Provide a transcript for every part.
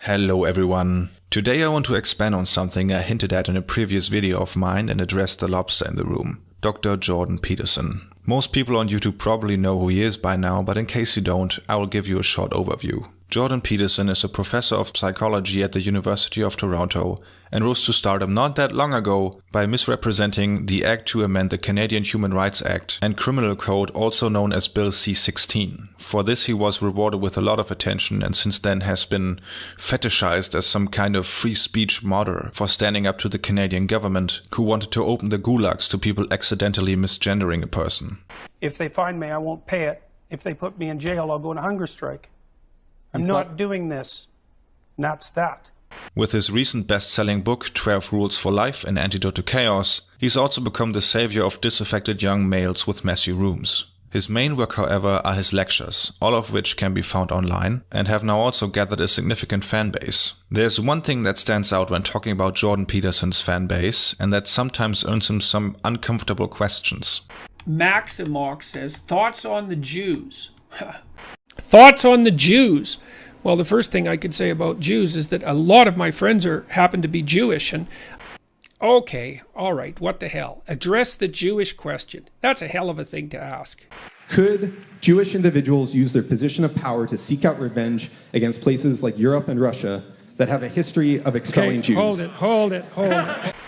Hello everyone. Today I want to expand on something I hinted at in a previous video of mine and address the lobster in the room, Dr. Jordan Peterson. Most people on YouTube probably know who he is by now, but in case you don't, I will give you a short overview. Jordan Peterson is a professor of psychology at the University of Toronto and rose to stardom not that long ago by misrepresenting the Act to amend the Canadian Human Rights Act and Criminal Code, also known as Bill C-16. For this he was rewarded with a lot of attention and since then has been fetishized as some kind of free speech martyr for standing up to the Canadian government, who wanted to open the gulags to people accidentally misgendering a person. If they find me, I won't pay it. If they put me in jail, I'll go on a hunger strike. I'm not doing this. And that's that. With his recent best-selling book, 12 Rules for Life, An Antidote to Chaos, he's also become the savior of disaffected young males with messy rooms. His main work, however, are his lectures, all of which can be found online, and have now also gathered a significant fan base. There's one thing that stands out when talking about Jordan Peterson's fan base, and that sometimes earns him some uncomfortable questions. Maximox says, thoughts on the Jews? Thoughts on the Jews? Well, the first thing I could say about Jews is that a lot of my friends happen to be Jewish, and okay, all right, what the hell? Address the Jewish question. That's a hell of a thing to ask. Could Jewish individuals use their position of power to seek out revenge against places like Europe and Russia that have a history of expelling Jews? Hold it.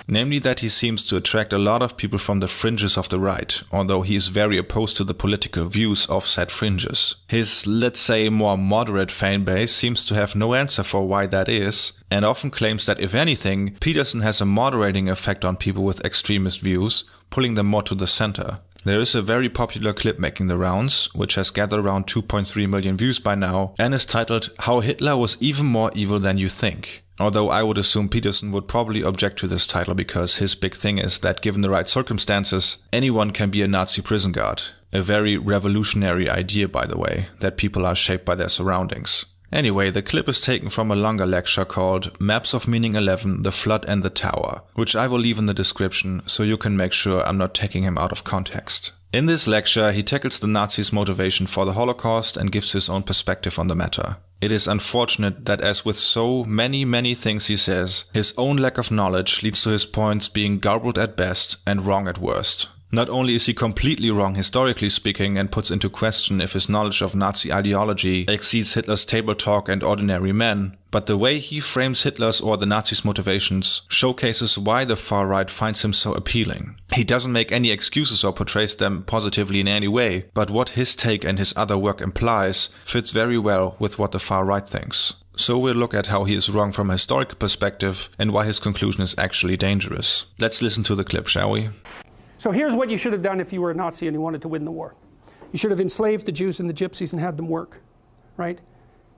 Namely that he seems to attract a lot of people from the fringes of the right, although he is very opposed to the political views of said fringes. His, let's say, more moderate fan base seems to have no answer for why that is, and often claims that if anything, Peterson has a moderating effect on people with extremist views, pulling them more to the center. There is a very popular clip making the rounds, which has gathered around 2.3 million views by now, and is titled How Hitler Was Even More Evil Than You Think. Although I would assume Peterson would probably object to this title because his big thing is that given the right circumstances, anyone can be a Nazi prison guard. A very revolutionary idea, by the way, that people are shaped by their surroundings. Anyway, the clip is taken from a longer lecture called Maps of Meaning 11, The Flood and the Tower, which I will leave in the description so you can make sure I'm not taking him out of context. In this lecture, he tackles the Nazis' motivation for the Holocaust and gives his own perspective on the matter. It is unfortunate that, as with so many things he says, his own lack of knowledge leads to his points being garbled at best and wrong at worst. Not only is he completely wrong historically speaking and puts into question if his knowledge of Nazi ideology exceeds Hitler's table talk and ordinary men, but the way he frames Hitler's or the Nazis' motivations showcases why the far right finds him so appealing. He doesn't make any excuses or portrays them positively in any way, but what his take and his other work implies fits very well with what the far right thinks. So we'll look at how he is wrong from a historical perspective and why his conclusion is actually dangerous. Let's listen to the clip, shall we? So here's what you should have done if you were a Nazi and you wanted to win the war. You should have enslaved the Jews and the Gypsies and had them work, right?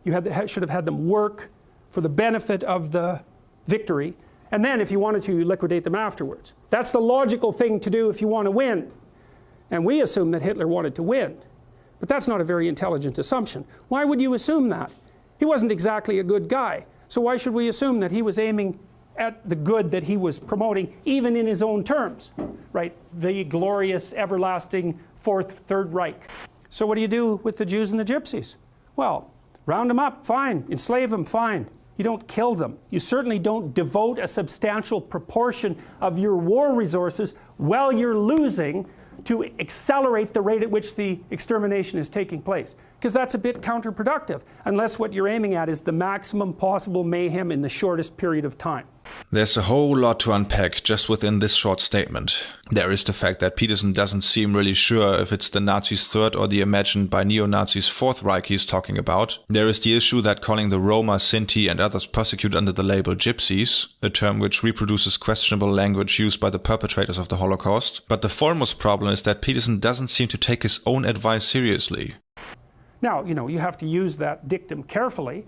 You should have had them work for the benefit of the victory, and then if you wanted to, you liquidate them afterwards. That's the logical thing to do if you want to win. And we assume that Hitler wanted to win. But that's not a very intelligent assumption. Why would you assume that? He wasn't exactly a good guy. So why should we assume that he was aiming at the good that he was promoting, even in his own terms, right? The glorious, everlasting Third Reich. So what do you do with the Jews and the Gypsies? Well, round them up, fine. Enslave them, fine. You don't kill them. You certainly don't devote a substantial proportion of your war resources while you're losing to accelerate the rate at which the extermination is taking place. Because that's a bit counterproductive, unless what you're aiming at is the maximum possible mayhem in the shortest period of time. There's a whole lot to unpack just within this short statement. There is the fact that Peterson doesn't seem really sure if it's the Nazis' Third or the imagined by neo-Nazis Fourth Reich he's talking about. There is the issue that calling the Roma, Sinti and others persecuted under the label Gypsies, a term which reproduces questionable language used by the perpetrators of the Holocaust. But the foremost problem is that Peterson doesn't seem to take his own advice seriously. Now, you have to use that dictum carefully.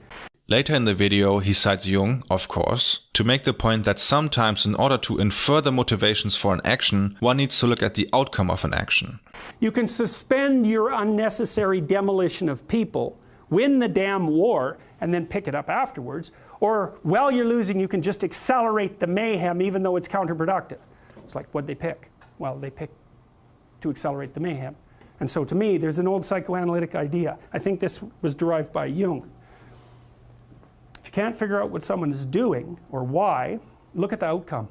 Later in the video, he cites Jung, of course, to make the point that sometimes in order to infer the motivations for an action, one needs to look at the outcome of an action. You can suspend your unnecessary demolition of people, win the damn war, and then pick it up afterwards. Or while you're losing, you can just accelerate the mayhem even though it's counterproductive. It's like, what'd they pick? Well, they picked to accelerate the mayhem. And so to me, there's an old psychoanalytic idea. I think this was derived by Jung. can't figure out what someone is doing or why, look at the outcome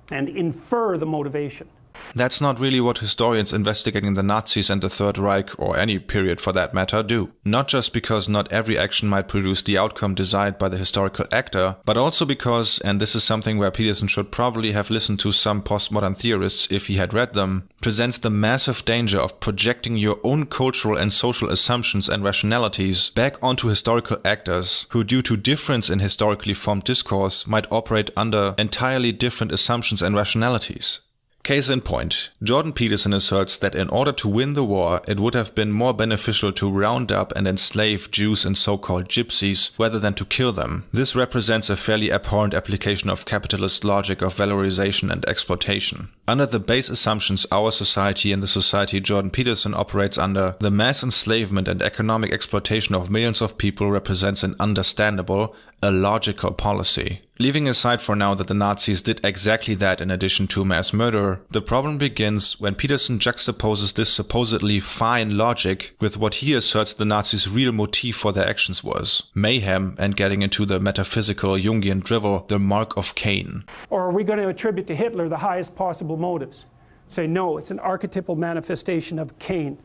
and infer the motivation. That's not really what historians investigating the Nazis and the Third Reich, or any period for that matter, do. Not just because not every action might produce the outcome desired by the historical actor, but also because, and this is something where Peterson should probably have listened to some postmodern theorists if he had read them, presents the massive danger of projecting your own cultural and social assumptions and rationalities back onto historical actors who, due to difference in historically formed discourse, might operate under entirely different assumptions and rationalities. Case in point, Jordan Peterson asserts that in order to win the war, it would have been more beneficial to round up and enslave Jews and so-called gypsies rather than to kill them. This represents a fairly abhorrent application of capitalist logic of valorization and exploitation. Under the base assumptions our society and the society Jordan Peterson operates under, the mass enslavement and economic exploitation of millions of people represents an understandable, a logical policy. Leaving aside for now that the Nazis did exactly that in addition to mass murder, the problem begins when Peterson juxtaposes this supposedly fine logic with what he asserts the Nazis' real motif for their actions was: mayhem, and getting into the metaphysical Jungian drivel, the mark of Cain. Or are we going to attribute to Hitler the highest possible motives? Say, no, it's an archetypal manifestation of Cain.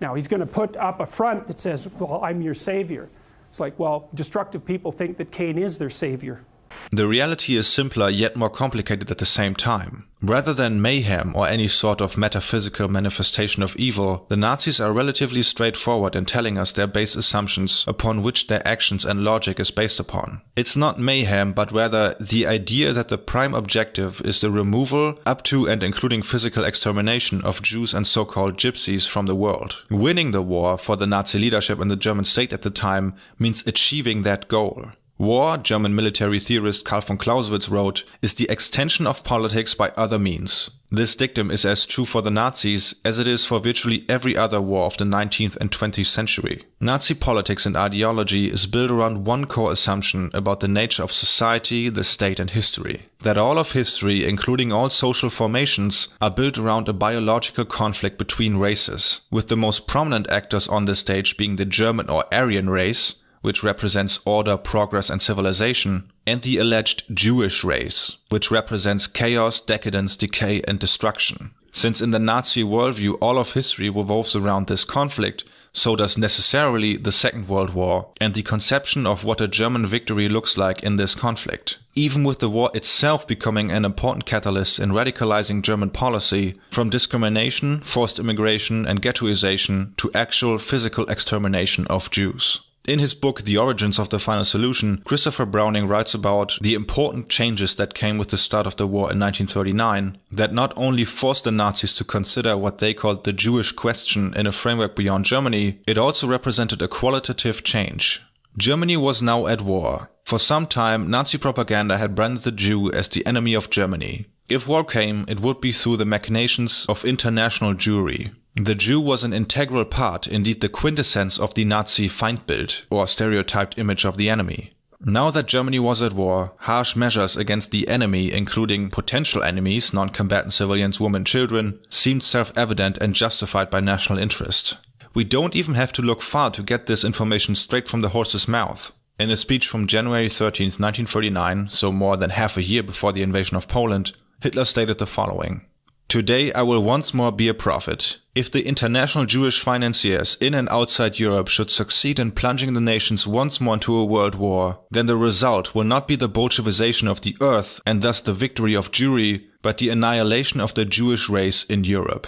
Now, he's going to put up a front that says, well, I'm your savior. It's like, well, destructive people think that Cain is their savior. The reality is simpler yet more complicated at the same time. Rather than mayhem or any sort of metaphysical manifestation of evil, the Nazis are relatively straightforward in telling us their base assumptions upon which their actions and logic is based upon. It's not mayhem, but rather the idea that the prime objective is the removal, up to and including physical extermination, of Jews and so-called gypsies from the world. Winning the war for the Nazi leadership and the German state at the time means achieving that goal. War, German military theorist Karl von Clausewitz wrote, is the extension of politics by other means. This dictum is as true for the Nazis as it is for virtually every other war of the 19th and 20th century. Nazi politics and ideology is built around one core assumption about the nature of society, the state and history. That all of history, including all social formations, are built around a biological conflict between races, with the most prominent actors on the stage being the German or Aryan race, which represents order, progress and civilization, and the alleged Jewish race, which represents chaos, decadence, decay and destruction. Since in the Nazi worldview all of history revolves around this conflict, so does necessarily the Second World War and the conception of what a German victory looks like in this conflict. Even with the war itself becoming an important catalyst in radicalizing German policy, from discrimination, forced immigration and ghettoization to actual physical extermination of Jews. In his book The Origins of the Final Solution, Christopher Browning writes about the important changes that came with the start of the war in 1939 that not only forced the Nazis to consider what they called the Jewish question in a framework beyond Germany, it also represented a qualitative change. Germany was now at war. For some time, Nazi propaganda had branded the Jew as the enemy of Germany. If war came, it would be through the machinations of international Jewry. The Jew was an integral part, indeed the quintessence of the Nazi Feindbild, or stereotyped image of the enemy. Now that Germany was at war, harsh measures against the enemy, including potential enemies, non-combatant civilians, women, children, seemed self-evident and justified by national interest. We don't even have to look far to get this information straight from the horse's mouth. In a speech from January 13, 1939, so more than half a year before the invasion of Poland, Hitler stated the following: "Today I will once more be a prophet. If the international Jewish financiers in and outside Europe should succeed in plunging the nations once more into a world war, then the result will not be the Bolshevization of the earth and thus the victory of Jewry, but the annihilation of the Jewish race in Europe."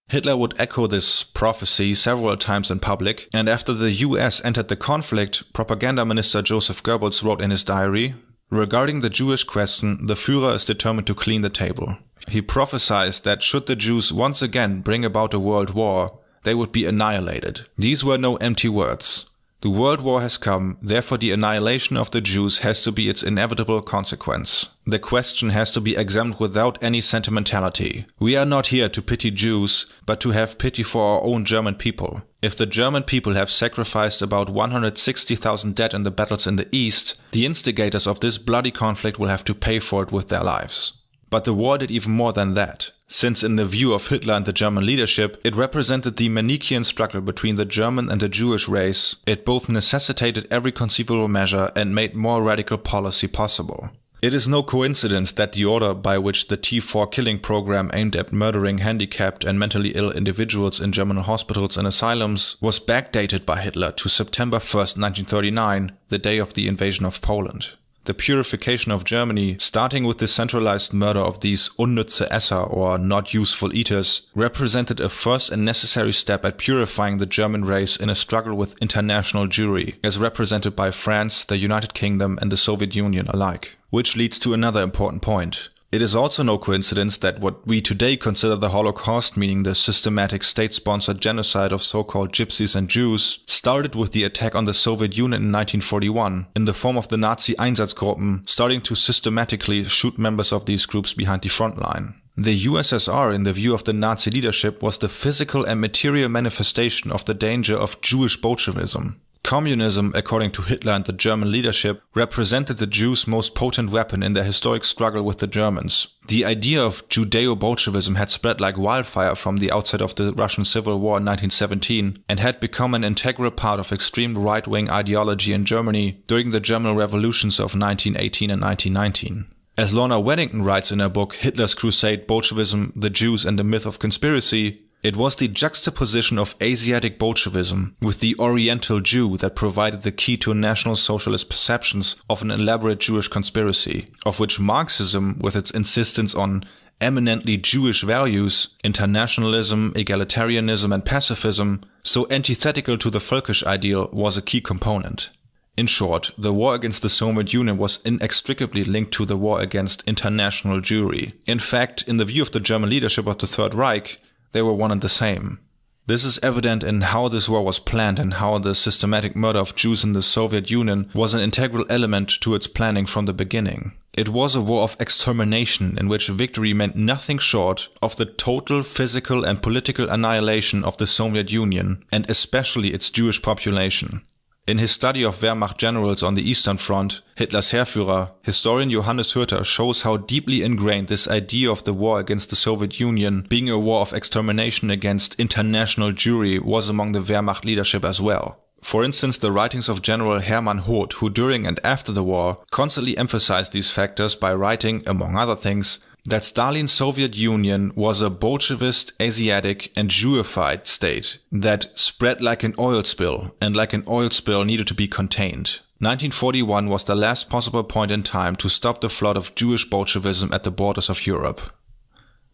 Hitler would echo this prophecy several times in public, and after the US entered the conflict, Propaganda Minister Joseph Goebbels wrote in his diary, "Regarding the Jewish question, the Führer is determined to clean the table." He prophesied that should the Jews once again bring about a world war, they would be annihilated. These were no empty words. The world war has come, therefore the annihilation of the Jews has to be its inevitable consequence. The question has to be examined without any sentimentality. We are not here to pity Jews, but to have pity for our own German people. If the German people have sacrificed about 160,000 dead in the battles in the East, the instigators of this bloody conflict will have to pay for it with their lives. But the war did even more than that, since in the view of Hitler and the German leadership, it represented the Manichaean struggle between the German and the Jewish race. It both necessitated every conceivable measure and made more radical policy possible. It is no coincidence that the order by which the T4 killing program aimed at murdering handicapped and mentally ill individuals in German hospitals and asylums was backdated by Hitler to September 1st, 1939, the day of the invasion of Poland. The purification of Germany, starting with the centralized murder of these unnütze Esser or not useful eaters, represented a first and necessary step at purifying the German race in a struggle with international Jewry, as represented by France, the United Kingdom and the Soviet Union alike. Which leads to another important point. It is also no coincidence that what we today consider the Holocaust, meaning the systematic state-sponsored genocide of so-called Gypsies and Jews, started with the attack on the Soviet Union in 1941, in the form of the Nazi Einsatzgruppen starting to systematically shoot members of these groups behind the front line. The USSR, in the view of the Nazi leadership, was the physical and material manifestation of the danger of Jewish Bolshevism. Communism, according to Hitler and the German leadership, represented the Jews' most potent weapon in their historic struggle with the Germans. The idea of Judeo-Bolshevism had spread like wildfire from the outset of the Russian Civil War in 1917 and had become an integral part of extreme right-wing ideology in Germany during the German revolutions of 1918 and 1919. As Lorna Weddington writes in her book Hitler's Crusade, Bolshevism, the Jews and the Myth of Conspiracy, it was the juxtaposition of Asiatic Bolshevism with the Oriental Jew that provided the key to National Socialist perceptions of an elaborate Jewish conspiracy, of which Marxism, with its insistence on eminently Jewish values, internationalism, egalitarianism and pacifism, so antithetical to the Völkisch ideal, was a key component. In short, the war against the Soviet Union was inextricably linked to the war against international Jewry. In fact, in the view of the German leadership of the Third Reich, they were one and the same. This is evident in how this war was planned and how the systematic murder of Jews in the Soviet Union was an integral element to its planning from the beginning. It was a war of extermination in which victory meant nothing short of the total physical and political annihilation of the Soviet Union, and especially its Jewish population. In his study of Wehrmacht generals on the Eastern Front, Hitler's Heerführer, historian Johannes Hürter shows how deeply ingrained this idea of the war against the Soviet Union being a war of extermination against international Jewry was among the Wehrmacht leadership as well. For instance, the writings of General Hermann Hoth, who during and after the war constantly emphasized these factors by writing, among other things, that Stalin's Soviet Union was a Bolshevist, Asiatic and Jewified state that spread like an oil spill, and like an oil spill needed to be contained. 1941 was the last possible point in time to stop the flood of Jewish Bolshevism at the borders of Europe.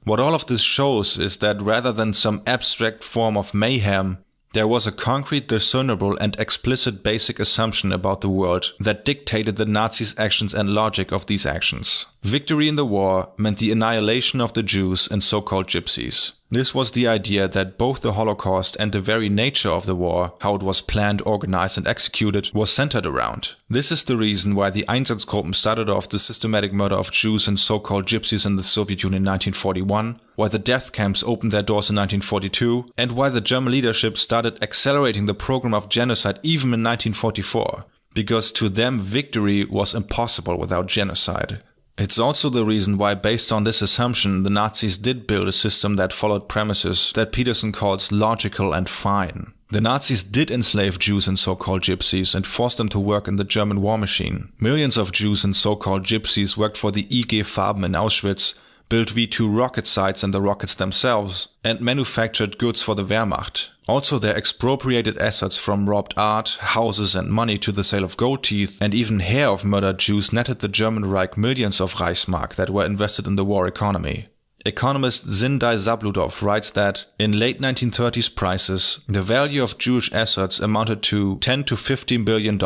What all of this shows is that rather than some abstract form of mayhem, there was a concrete, discernible and explicit basic assumption about the world that dictated the Nazis' actions and logic of these actions. Victory in the war meant the annihilation of the Jews and so-called Gypsies. This was the idea that both the Holocaust and the very nature of the war, how it was planned, organized and executed, was centered around. This is the reason why the Einsatzgruppen started off the systematic murder of Jews and so-called Gypsies in the Soviet Union in 1941, why the death camps opened their doors in 1942, and why the German leadership started accelerating the program of genocide even in 1944. Because to them victory was impossible without genocide. It's also the reason why, based on this assumption, the Nazis did build a system that followed premises that Peterson calls logical and fine. The Nazis did enslave Jews and so-called Gypsies and force them to work in the German war machine. Millions of Jews and so-called Gypsies worked for the IG Farben in Auschwitz, built V-2 rocket sites and the rockets themselves, and manufactured goods for the Wehrmacht. Also, their expropriated assets from robbed art, houses and money to the sale of gold teeth and even hair of murdered Jews netted the German Reich millions of Reichsmark that were invested in the war economy. Economist Zindai Zabludov writes that in late 1930s prices, the value of Jewish assets amounted to $10 to $15 billion.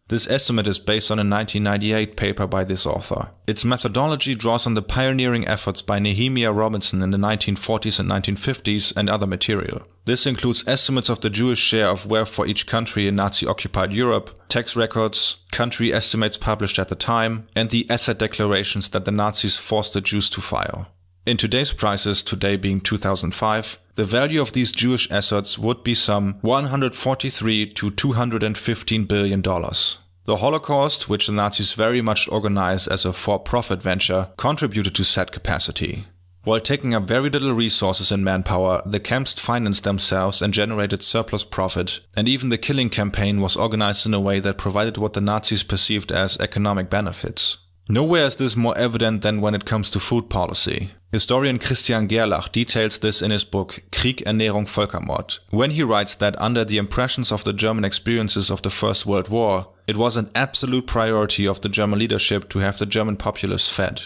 This estimate is based on a 1998 paper by this author. Its methodology draws on the pioneering efforts by Nehemiah Robinson in the 1940s and 1950s and other material. This includes estimates of the Jewish share of wealth for each country in Nazi-occupied Europe, tax records, country estimates published at the time, and the asset declarations that the Nazis forced the Jews to file. In today's prices, today being 2005, the value of these Jewish assets would be some $143 to $215 billion. The Holocaust, which the Nazis very much organized as a for-profit venture, contributed to said capacity. While taking up very little resources and manpower, the camps financed themselves and generated surplus profit, and even the killing campaign was organized in a way that provided what the Nazis perceived as economic benefits. Nowhere is this more evident than when it comes to food policy. Historian Christian Gerlach details this in his book Krieg, Ernährung, Völkermord, when he writes that under the impressions of the German experiences of the First World War, it was an absolute priority of the German leadership to have the German populace fed.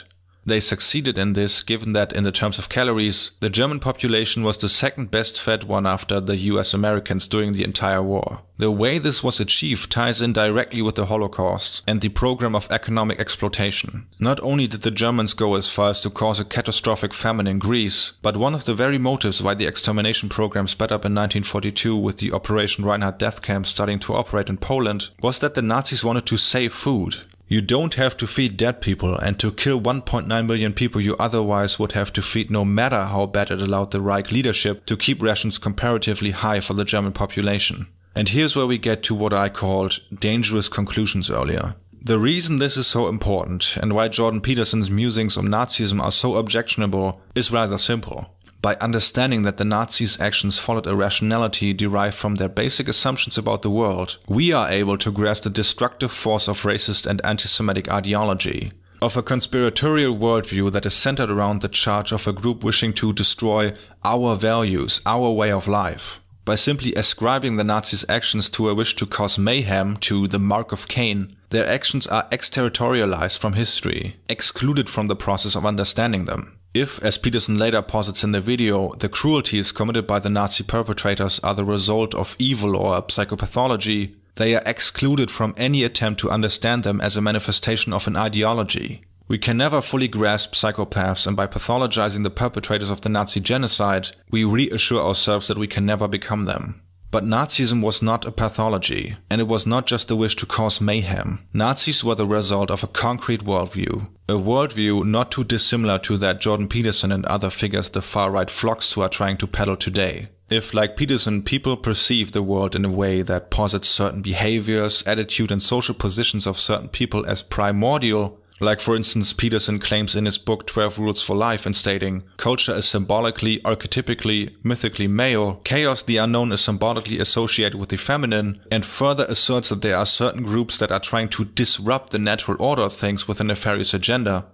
They succeeded in this, given that in the terms of calories, the German population was the second best fed one after the US Americans during the entire war. The way this was achieved ties in directly with the Holocaust and the program of economic exploitation. Not only did the Germans go as far as to cause a catastrophic famine in Greece, but one of the very motives why the extermination program sped up in 1942 with the Operation Reinhard death camp starting to operate in Poland was that the Nazis wanted to save food. You don't have to feed dead people, and to kill 1.9 million people you otherwise would have to feed, no matter how bad it allowed the Reich leadership to keep rations comparatively high for the German population. And here's where we get to what I called dangerous conclusions earlier. The reason this is so important, and why Jordan Peterson's musings on Nazism are so objectionable, is rather simple. By understanding that the Nazis' actions followed a rationality derived from their basic assumptions about the world, we are able to grasp the destructive force of racist and anti-Semitic ideology, of a conspiratorial worldview that is centered around the charge of a group wishing to destroy our values, our way of life. By simply ascribing the Nazis' actions to a wish to cause mayhem, to the mark of Cain, their actions are exterritorialized from history, excluded from the process of understanding them. If, as Peterson later posits in the video, the cruelties committed by the Nazi perpetrators are the result of evil or psychopathology, they are excluded from any attempt to understand them as a manifestation of an ideology. We can never fully grasp psychopaths, and by pathologizing the perpetrators of the Nazi genocide, we reassure ourselves that we can never become them. But Nazism was not a pathology, and it was not just a wish to cause mayhem. Nazis were the result of a concrete worldview. A worldview not too dissimilar to that Jordan Peterson and other figures the far-right flocks to are trying to peddle today. If, like Peterson, people perceive the world in a way that posits certain behaviors, attitude and social positions of certain people as primordial, like for instance Peterson claims in his book 12 Rules for Life in stating, culture is symbolically, archetypically, mythically male, chaos the unknown is symbolically associated with the feminine, and further asserts that there are certain groups that are trying to disrupt the natural order of things with a nefarious agenda.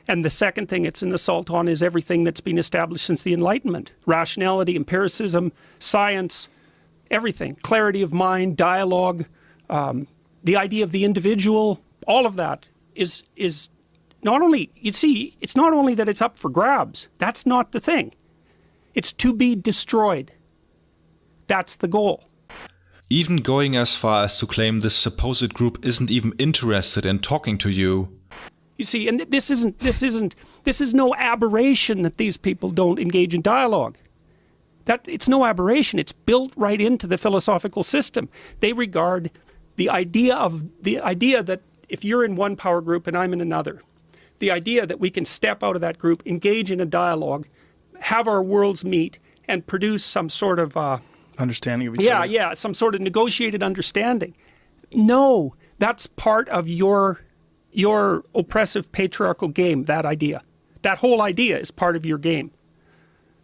And the second thing it's an assault on is everything that's been established since the Enlightenment. Rationality, empiricism, science, everything. Clarity of mind, dialogue, the idea of the individual, all of that is not only, you see, it's not only that it's up for grabs. That's not the thing. It's to be destroyed. That's the goal. Even going as far as to claim this supposed group isn't even interested in talking to you. You see, and this is no aberration that these people don't engage in dialogue. It's no aberration. It's built right into the philosophical system. They regard the idea that if you're in one power group and I'm in another, the idea that we can step out of that group, engage in a dialogue, have our worlds meet, and produce some sort of understanding of each other. Yeah, some sort of negotiated understanding. No, that's part of your oppressive patriarchal game, that idea. That whole idea is part of your game.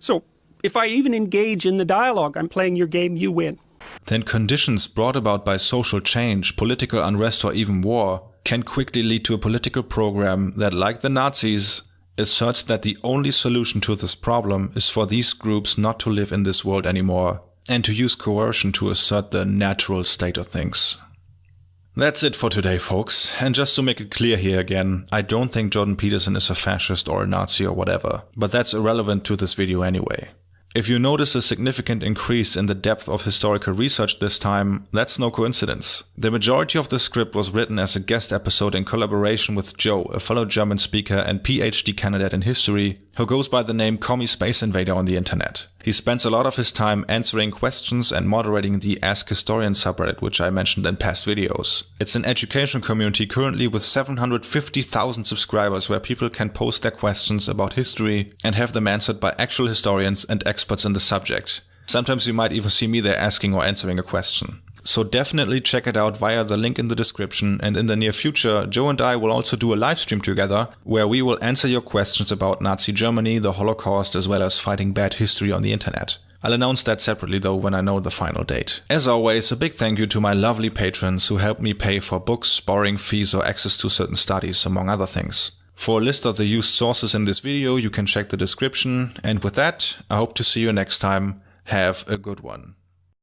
So if I even engage in the dialogue, I'm playing your game, you win. Then conditions brought about by social change, political unrest or even war can quickly lead to a political program that, like the Nazis, asserts that the only solution to this problem is for these groups not to live in this world anymore, and to use coercion to assert the natural state of things. That's it for today, folks, and just to make it clear here again, I don't think Jordan Peterson is a fascist or a Nazi or whatever, but that's irrelevant to this video anyway. If you notice a significant increase in the depth of historical research this time, that's no coincidence. The majority of the script was written as a guest episode in collaboration with Joe, a fellow German speaker and PhD candidate in history, who goes by the name Commie Space Invader on the internet. He spends a lot of his time answering questions and moderating the Ask Historian subreddit, which I mentioned in past videos. It's an education community currently with 750,000 subscribers where people can post their questions about history and have them answered by actual historians and experts in the subject. Sometimes you might even see me there asking or answering a question. so definitely check it out via the link in the description, and in the near future, Joe and I will also do a live stream together where we will answer your questions about Nazi Germany, the Holocaust, as well as fighting bad history on the internet. I'll announce that separately though when I know the final date. As always, a big thank you to my lovely patrons who help me pay for books, borrowing fees or access to certain studies, among other things. For a list of the used sources in this video, you can check the description, and with that, I hope to see you next time. Have a good one.